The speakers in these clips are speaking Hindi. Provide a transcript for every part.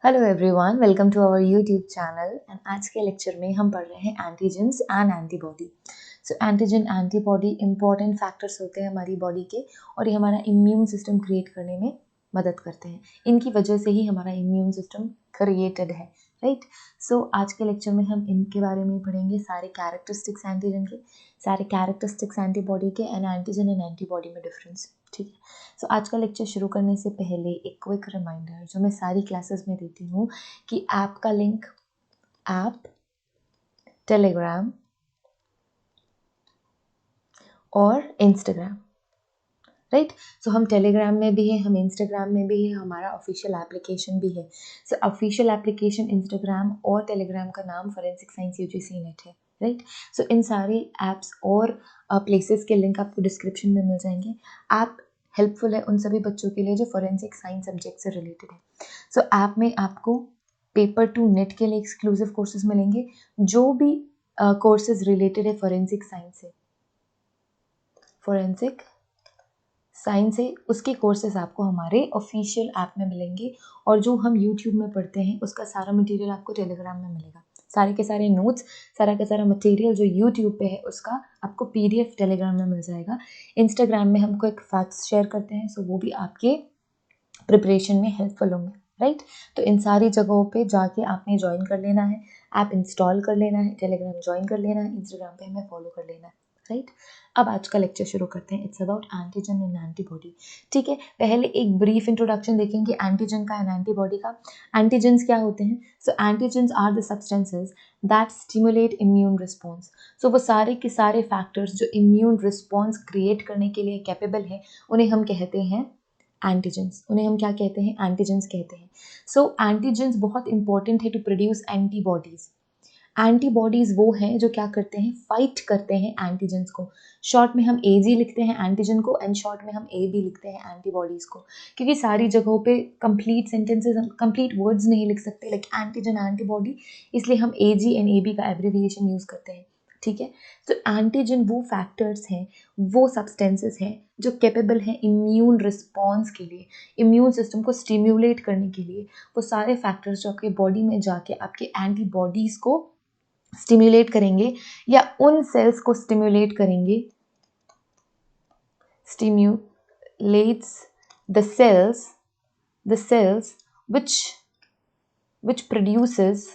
Hello everyone, welcome to our YouTube channel. And आज के लेक्चर में हम पढ़ रहे हैं antigens and antibody. So antigen antibody important factors होते हैं हमारी बॉडी के, और ये हमारा इम्यून सिस्टम क्रिएट करने में मदद करते हैं। इनकी वजह से ही हमारा इम्यून सिस्टम क्रिएटेड है, राइट। सो आज के लेक्चर में हम इनके बारे में पढ़ेंगे, सारे कैरेक्टरिस्टिक्स एंटीजन के, सारे कैरेक्टरिस्टिक्स एंटीबॉडी के, एंड एंटीजन एंड एंटीबॉडी में डिफरेंस, ठीक है। सो आज का लेक्चर शुरू करने से पहले एक क्विक रिमाइंडर जो मैं सारी क्लासेस में देती हूँ कि ऐप का लिंक, ऐप, टेलीग्राम और इंस्टाग्राम, राइट। सो हम टेलीग्राम में भी है, हम इंस्टाग्राम में भी है, हमारा ऑफिशियल एप्लीकेशन भी है। सो ऑफिशियल एप्लीकेशन इंस्टाग्राम और टेलीग्राम का नाम फोरेंसिक साइंस यूजीसी नेट है, राइट। सो इन सारे ऐप्स और प्लेसेस के लिंक आपको डिस्क्रिप्शन में मिल जाएंगे। ऐप हेल्पफुल है उन सभी बच्चों के लिए जो फोरेंसिक साइंस सब्जेक्ट से रिलेटेड है। सो ऐप में आपको पेपर टू नेट के लिए एक्सक्लूसिव कोर्सेज मिलेंगे, जो भी कोर्सेज रिलेटेड है फोरेंसिक साइंस से, फोरेंसिक साइंस है, उसके कोर्सेज आपको हमारे ऑफिशियल ऐप में मिलेंगे। और जो हम यूट्यूब में पढ़ते हैं उसका सारा मटेरियल आपको टेलीग्राम में मिलेगा। सारे के सारे नोट्स, सारा का सारा मटेरियल जो यूट्यूब पे है उसका आपको पीडीएफ टेलीग्राम में मिल जाएगा। इंस्टाग्राम में हमको एक फैक्ट्स शेयर करते हैं, सो वो भी आपके प्रिपरेशन में हेल्पफुल होंगे, राइट। तो इन सारी जगहों पे जाके आपने ज्वाइन कर लेना है, ऐप इंस्टॉल कर लेना है, टेलीग्राम ज्वाइन कर लेना है, इंस्टाग्राम पे हमें फॉलो कर लेना है, राइट। अब आज का लेक्चर शुरू करते हैं। It's about antigen and antibody, ठीक है। पहले एक ब्रीफ इंट्रोडक्शन देखेंगे एंटीजन का एंड एंटीबॉडी का। एंटीजन्स क्या होते हैं? So antigens are the substances that stimulate immune response. So वो सारे के सारे फैक्टर्स जो इम्यून रिस्पॉन्स क्रिएट करने के लिए कैपेबल है, उन्हें हम कहते हैं एंटीजेंस। उन्हें हम क्या कहते हैं? एंटीजेंस कहते हैं। सो एंटीजेंस बहुत इंपॉर्टेंट है टू प्रोड्यूस एंटीबॉडीज। एंटीबॉडीज वो हैं जो क्या करते हैं? फाइट करते हैं एंटीजेंस को। शॉर्ट में हम एजी लिखते हैं एंटीजन को, एंड शॉर्ट में हम ए भी लिखते हैं एंटीबॉडीज को, क्योंकि सारी जगहों पे कंप्लीट सेंटेंसेस, हम कंप्लीट वर्ड्स नहीं लिख सकते लाइक एंटीजन एंटीबॉडी, इसलिए हम एजी एंड ए बी का एब्रिविएशन यूज करते हैं, ठीक है। तो एंटीजन वो फैक्टर्स हैं, वो सब्सटेंसेस हैं जो कैपेबल हैं इम्यून रिस्पॉन्स के लिए, इम्यून सिस्टम को स्टिम्युलेट करने के लिए। वो सारे फैक्टर्स जो आपके बॉडी में जाके आपके एंटीबॉडीज को स्टिम्युलेट करेंगे, या उन सेल्स को स्टिम्युलेट करेंगे, stimulates the cells which produces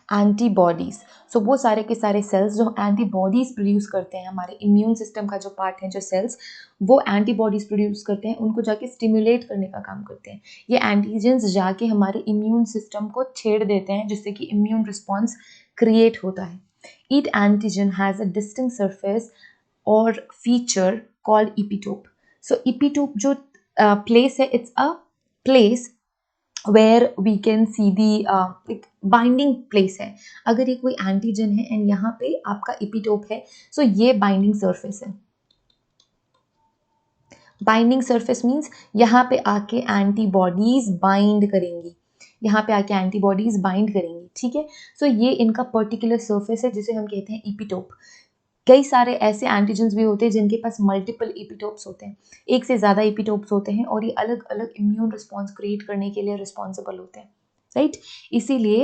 antibodies. So वो सारे के सारे सेल्स जो एंटीबॉडीज प्रोड्यूस करते हैं, हमारे इम्यून सिस्टम का जो पार्ट है, जो सेल्स वो एंटीबॉडीज प्रोड्यूस करते हैं, उनको जाके स्टिम्युलेट करने का काम करते हैं। ये एंटीजेंस जाके हमारे इम्यून सिस्टम को छेड़ देते हैं, जिससे कि इम्यून रिस्पॉन्स क्रिएट होता है। Each antigen has a distinct surface और फीचर कॉल्ड इपीटोप। सो इपीटोप जो प्लेस है, it's a place where we can see the एक बाइंडिंग प्लेस है। अगर ये कोई एंटीजन है एंड यहाँ पे आपका इपीटोप है, सो ये बाइंडिंग सरफेस है। बाइंडिंग सरफेस मीन्स यहाँ पे आके एंटीबॉडीज बाइंड करेंगी, यहाँ पे आके एंटीबॉडीज बाइंड करेंगी, ठीक है। सो ये इनका पर्टिकुलर सरफेस है जिसे हम कहते हैं इपीटोप। कई सारे ऐसे एंटीजन्स भी होते हैं जिनके पास मल्टीपल इपीटोप्स होते हैं, एक से ज़्यादा इपीटोप्स होते हैं, और ये अलग अलग इम्यून रिस्पॉन्स क्रिएट करने के लिए रिस्पॉन्सिबल होते हैं, राइट। इसीलिए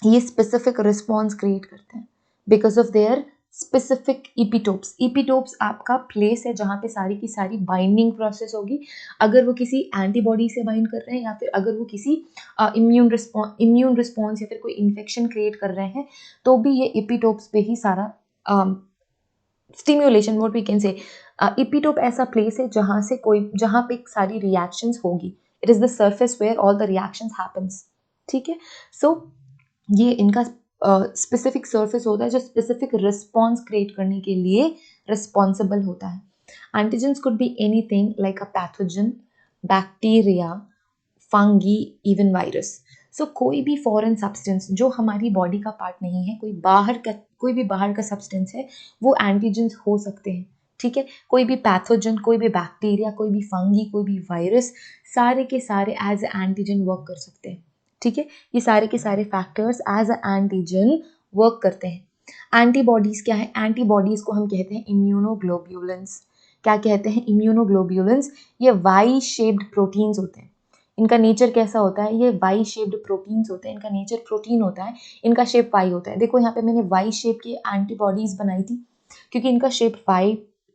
ये स्पेसिफिक रिस्पॉन्स क्रिएट करते हैं बिकॉज ऑफ देयर स्पेसिफिक इपीटोप्स। इपीटोप्स आपका प्लेस है जहाँ पे सारी की सारी बाइंडिंग प्रोसेस होगी। अगर वो किसी एंटीबॉडी से बाइंड कर रहे हैं, या फिर अगर वो किसी इम्यून रिस्पॉन्स या फिर कोई इन्फेक्शन क्रिएट कर रहे हैं, तो भी ये इपीटोप्स पे ही सारा stimulation, what we can say, इपीटोप ऐसा प्लेस है जहाँ पे सारी रिएक्शंस होगी। It is the surface where all the reactions happens, ठीक है। सो ये इनका स्पेसिफिक सरफेस होता है जो स्पेसिफिक रिस्पॉन्स क्रिएट करने के लिए रिस्पॉन्सिबल होता है। Antigens could be anything like a pathogen, bacteria, fungi, even virus. So कोई भी फॉरेन सब्सटेंस जो हमारी बॉडी का पार्ट नहीं है, कोई भी बाहर का सब्सटेंस है, वो एंटीजेंस हो सकते हैं, ठीक है। कोई भी पैथोजन, कोई भी बैक्टीरिया, कोई भी फंगी, कोई भी वायरस, सारे के सारे एज ए एंटीजन वर्क कर सकते हैं, ठीक है। ये सारे के सारे factors as a antigen work करते हैं। एंटीबॉडीज क्या है? एंटीबॉडीज को हम कहते हैं इम्यूनोग्लोब्यूलेंस। क्या कहते हैं? इम्यूनोग्लोब्यूलेंस। ये वाई शेप्ड प्रोटीन्स होते हैं। इनका नेचर कैसा होता है, ये वाई शेप्ड प्रोटीन्स होते हैं, इनका नेचर प्रोटीन होता है, इनका शेप वाई होता है। देखो यहाँ पे मैंने वाई शेप की एंटीबॉडीज बनाई थी क्योंकि इनका शेप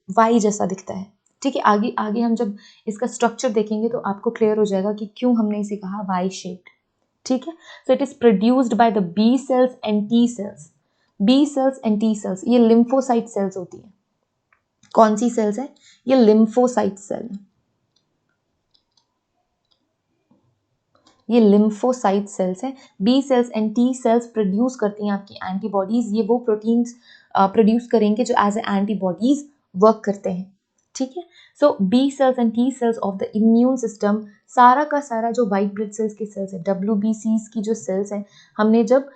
वाई जैसा दिखता है। ठीक है, आगे आगे हम जब इसका स्ट्रक्चर देखेंगे तो आपको क्लियर हो जाएगा कि क्यों हमने इसे कहा वाई शेप्ड। ठीक है, so it is produced by the B cells and T cells. B cells and T cells ये लिम्फोसाइट सेल्स होती है। कौन सी सेल्स है, ये लिम्फोसाइट सेल है, ये लिम्फोसाइट सेल्स हैं। B cells and T cells produce करती हैं आपकी एंटीबॉडीज। ये वो प्रोटीन्स प्रोड्यूस करेंगे जो एज ए एंटीबॉडीज वर्क करते हैं। ठीक है, so B cells and T cells of the immune system, सारा का सारा जो वाइट ब्लड सेल्स की सेल्स है, WBCs की जो सेल्स हैं, हमने जब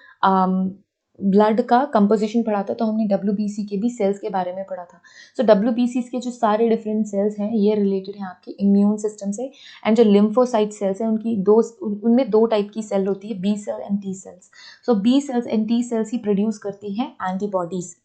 ब्लड का कंपोजिशन पढ़ा था तो हमने WBC के भी सेल्स के बारे में पढ़ा था। सो WBCs के जो सारे डिफरेंट सेल्स हैं ये रिलेटेड हैं आपके इम्यून सिस्टम से। एंड जो लिम्फोसाइट सेल्स हैं उनकी उनमें दो टाइप की सेल होती है, B cell and T cells. So B cells and T cells ही प्रोड्यूस करती हैं एंटीबॉडीज।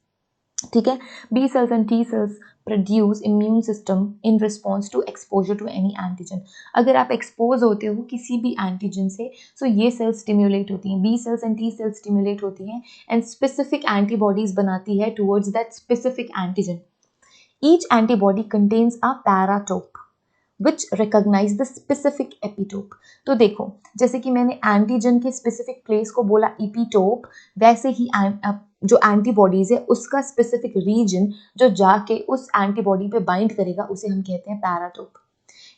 ठीक है, B cells and T cells produce immune system in response to exposure to any antigen. अगर आप एक्सपोज होते हो किसी भी एंटीजन से, सो ये सेल्स स्टिम्युलेट होती हैं, B cells and T cells stimulate होती हैं एंड स्पेसिफिक एंटीबॉडीज बनाती है towards that specific antigen. Each antibody contains a paratope which recognize the specific epitope। तो देखो जैसे कि मैंने एंटीजन के स्पेसिफिक प्लेस को बोला इपीटोप, वैसे ही जो एंटीबॉडीज है उसका स्पेसिफिक रीजन जो जाके उस एंटीबॉडी पे बाइंड करेगा उसे हम कहते हैं पैराटोप।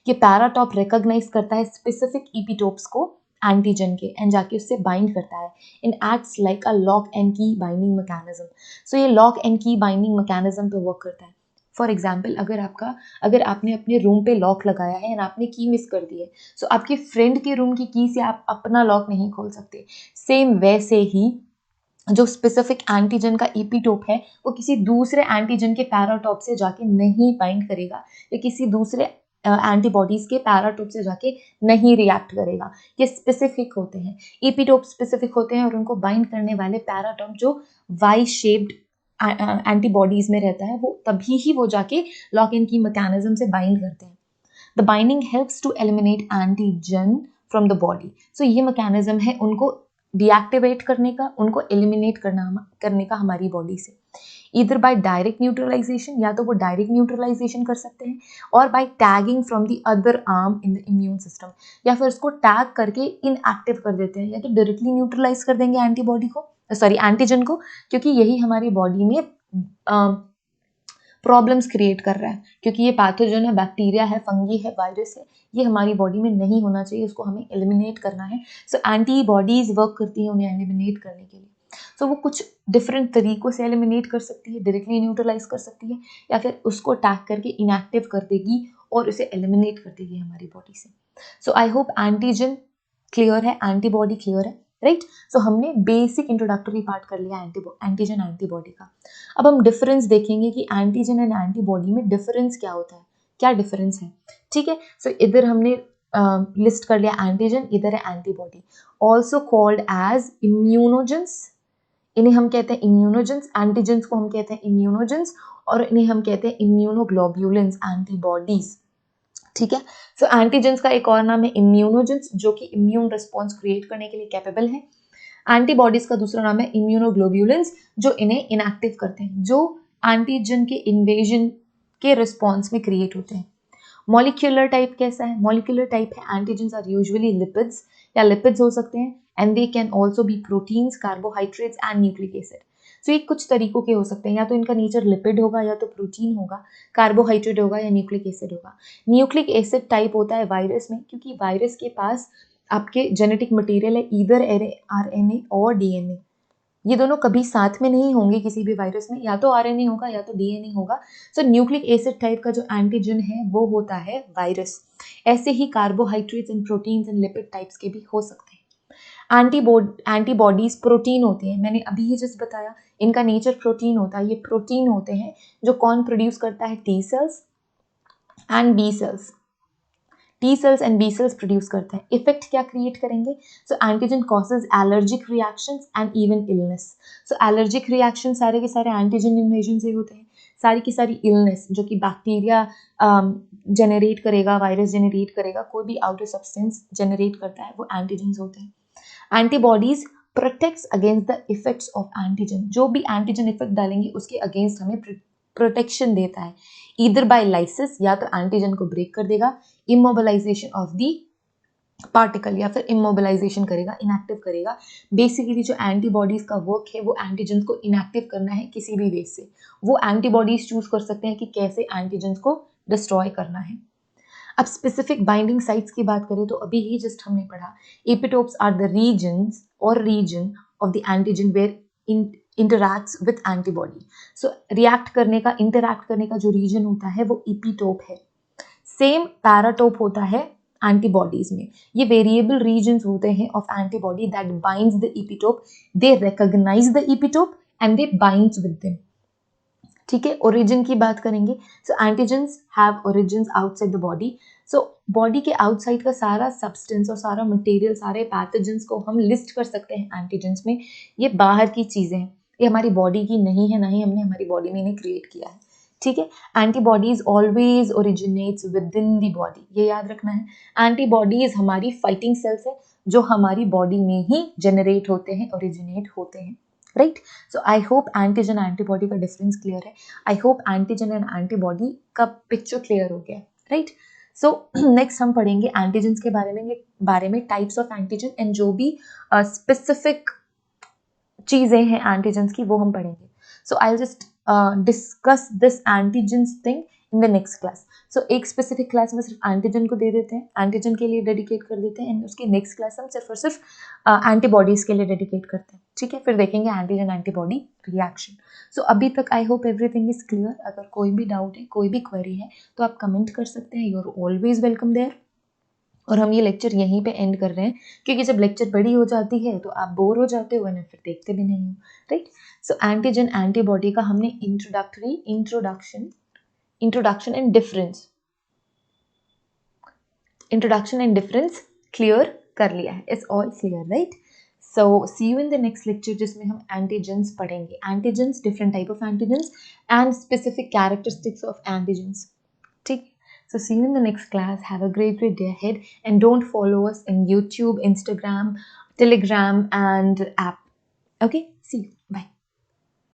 ये पैराटोप रिकॉग्नाइज करता है स्पेसिफिक इपीटोप्स को एंटीजन के एंड जाके उससे बाइंड करता है। It acts like a lock and key binding mechanism. So ये lock and key binding mechanism पे वर्क करता है। फॉर एग्जाम्पल अगर आपने अपने रूम पे लॉक लगाया है एंड आपने की मिस कर दी है, सो आपके फ्रेंड के रूम की की से आप अपना लॉक नहीं खोल सकते। सेम वैसे ही जो स्पेसिफिक एंटीजन का इपीटोप है वो किसी दूसरे एंटीजन के पैराटोप से जाके नहीं बाइंड करेगा या किसी दूसरे एंटीबॉडीज के पैराटोप से जाके नहीं रिएक्ट करेगा। ये स्पेसिफिक होते हैं, इपीटोप स्पेसिफिक होते हैं और उनको बाइंड करने वाले पैराटोप जो वाई शेप्ड एंटीबॉडीज में रहता है वो तभी ही वो जाके लॉक एंड की मैकेनिज्म से बाइंड करते हैं। The binding helps to eliminate antigen from the body. So ये मैकेनिज्म है उनको डीएक्टिवेट करने का, उनको एलिमिनेट करने का हमारी बॉडी से। इधर बाय डायरेक्ट न्यूट्रलाइजेशन, या तो वो डायरेक्ट न्यूट्रलाइजेशन कर सकते हैं, और by tagging from the other arm in the immune system, या फिर उसको टैग करके इनएक्टिव कर देते हैं, या तो डायरेक्टली न्यूट्रलाइज कर देंगे एंटीबॉडी को, सॉरी एंटीजन को, क्योंकि यही हमारी बॉडी में प्रॉब्लम्स क्रिएट कर रहा है, क्योंकि ये पैथोजन है, बैक्टीरिया है, फंगी है, वायरस है, ये हमारी बॉडी में नहीं होना चाहिए, उसको हमें एलिमिनेट करना है। सो एंटीबॉडीज वर्क करती हैं उन्हें एलिमिनेट करने के लिए। सो वो कुछ डिफरेंट तरीकों से एलिमिनेट कर सकती है, डायरेक्टली न्यूट्रलाइज कर सकती है, या फिर उसको अटैक करके इनएक्टिव कर देगी और उसे एलिमिनेट कर देगी हमारी बॉडी से। सो आई होप एंटीजन क्लियर है, एंटीबॉडी क्लियर है, राइट। सो हमने बेसिक इंट्रोडक्टरी पार्ट कर लिया एंटीजन एंटीबॉडी का। अब हम डिफरेंस देखेंगे कि एंटीजन एंड एंटीबॉडी में डिफरेंस क्या होता है, क्या डिफरेंस है। ठीक है, सो इधर हमने लिस्ट कर लिया एंटीजन, इधर है एंटीबॉडी, ऑल्सो कॉल्ड एज इम्यूनोजेंस। इन्हें हम कहते हैं इम्यूनोजेंस, एंटीजेंस को हम कहते हैं इम्यूनोजेंस, और इन्हें हम कहते हैं इम्यूनोग्लोब्यूलिन्स, एंटीबॉडीज। ठीक है, सो एंटीजेंस का एक और नाम है इम्यूनोजेंस, जो कि इम्यून रिस्पॉन्स क्रिएट करने के लिए कैपेबल है। एंटीबॉडीज का दूसरा नाम है इम्यूनोग्लोब्यूलिन्स, जो इन्हें इनएक्टिव करते हैं, जो एंटीजन के इन्वेजन के रिस्पॉन्स में क्रिएट होते हैं। मॉलिक्यूलर टाइप कैसा है, मॉलिक्यूलर टाइप है एंटीजेंस आर यूजुअली लिपिड्स, या लिपिड्स हो सकते हैं, and they can also be proteins, carbohydrates and nucleic acid. So ये कुछ तरीकों के हो सकते हैं, या तो इनका नेचर लिपिड होगा, या तो प्रोटीन होगा, कार्बोहाइड्रेट होगा, या न्यूक्लिक एसिड होगा। न्यूक्लिक एसिड टाइप होता है वायरस में, क्योंकि वायरस के पास आपके जेनेटिक मटेरियल है, ईदर RNA और DNA। ये दोनों कभी साथ में नहीं होंगे किसी भी वायरस में, या तो RNA होगा या तो DNA होगा। सो न्यूक्लिक एसिड टाइप का जो एंटीजन है वो होता है वायरस। ऐसे ही carbohydrates and proteins and lipid types के भी हो सकते हैं। एंटीबॉडीज प्रोटीन होती हैं, मैंने अभी ही जस्ट बताया, इनका नेचर प्रोटीन होता है। ये प्रोटीन होते हैं जो कौन प्रोड्यूस करता है, T cells and B cells. T cells and B cells produce करते हैं। इफेक्ट क्या क्रिएट करेंगे, so antigen causes allergic reactions and even illness. So allergic reaction सारे के सारे एंटीजन इन्वेजन से होते हैं। सारी की सारी इलनेस जो कि बैक्टीरिया जनरेट करेगा, वायरस जनरेट करेगा, कोई भी आउटर सब्सटेंस जनरेट करता है, वो एंटीजेंस होते हैं। Antibodies protects against the effects of antigen, जो भी एंटीजन इफेक्ट डालेंगे उसके अगेंस्ट हमें प्रोटेक्शन देता है, ईदर बाय लाइसिस, या तो एंटीजन को ब्रेक कर देगा, इमोबिलाइजेशन ऑफ दी पार्टिकल, या फिर इमोबिलाइजेशन करेगा, इनएक्टिव करेगा। बेसिकली जो एंटीबॉडीज का वर्क है वो एंटीजन को इनएक्टिव करना है किसी भी वे से। वो एंटीबॉडीज चूज कर सकते हैं कि कैसे एंटीजन को डिस्ट्रॉय करना है। अब स्पेसिफिक बाइंडिंग साइट्स की बात करें तो अभी ही जस्ट हमने पढ़ा, एपिटोप्स आर द रीजन्स और region of the antigen where interacts with antibody. So react करने का, इंटरैक्ट करने का जो रीजन होता है वो एपिटोप है। सेम पैराटोप होता है एंटीबॉडीज में। ये वेरिएबल रीजन्स होते हैं of antibody that binds the epitope, they recognise the epitope and they binds with them. ठीक है, ओरिजिन की बात करेंगे। So antigens have origins outside the body. So body के आउटसाइड का सारा सब्सटेंस और सारा मटेरियल, सारे पैथोजेंस को हम लिस्ट कर सकते हैं एंटीजेंस में। ये बाहर की चीजें हैं, ये हमारी बॉडी की नहीं है, ना ही हमने हमारी बॉडी में इन्हें क्रिएट किया है। ठीक है, antibodies always originates with in the body, ये याद रखना है। एंटीबॉडीज हमारी फाइटिंग सेल्स है जो हमारी बॉडी में ही जनरेट होते हैं, ओरिजिनेट होते हैं, right. So I hope antigen antibody का डिफरेंस क्लियर है। I hope antigen and antibody का पिक्चर क्लियर हो गया, राइट। सो नेक्स्ट हम पढ़ेंगे एंटीजन्स के बारे में टाइप्स ऑफ एंटीजन एंड जो भी स्पेसिफिक चीजें हैं एंटीजन्स की वो हम पढ़ेंगे। So I will just discuss this antigens thing in the next class. So एक स्पेसिफिक क्लास में सिर्फ एंटीजन को दे देते हैं, एंटीजन के लिए डेडिकेट कर देते हैं, एंड उसकी नेक्स्ट क्लास हम सिर्फ और सिर्फ एंटीबॉडीज के लिए डेडिकेट करते हैं। ठीक है, फिर देखेंगे एंटीजन एंटीबॉडी रिएक्शन। सो अभी तक I hope everything is clear. अगर कोई भी डाउट है, कोई भी क्वेरी है तो आप कमेंट कर सकते हैं, you are always welcome there. और हम ये लेक्चर यहीं पे एंड कर रहे हैं क्योंकि जब लेक्चर बड़ी हो जाती है तो आप बोर हो जाते हो ना, फिर देखते भी नहीं हो, राइट। सो एंटीजन एंटीबॉडी का हमने इंट्रोडक्शन एंड डिफरेंस क्लियर कर लिया है। It's all clear, right. So see you in the next lecture जिसमें हम एंटीजेंस पढ़ेंगे, antigens, different type of antigens and specific characteristics of antigens. ठीक, so see you in the next class. Have a great day ahead, and don't follow us in YouTube, Instagram, Telegram and app. Okay, see you, bye.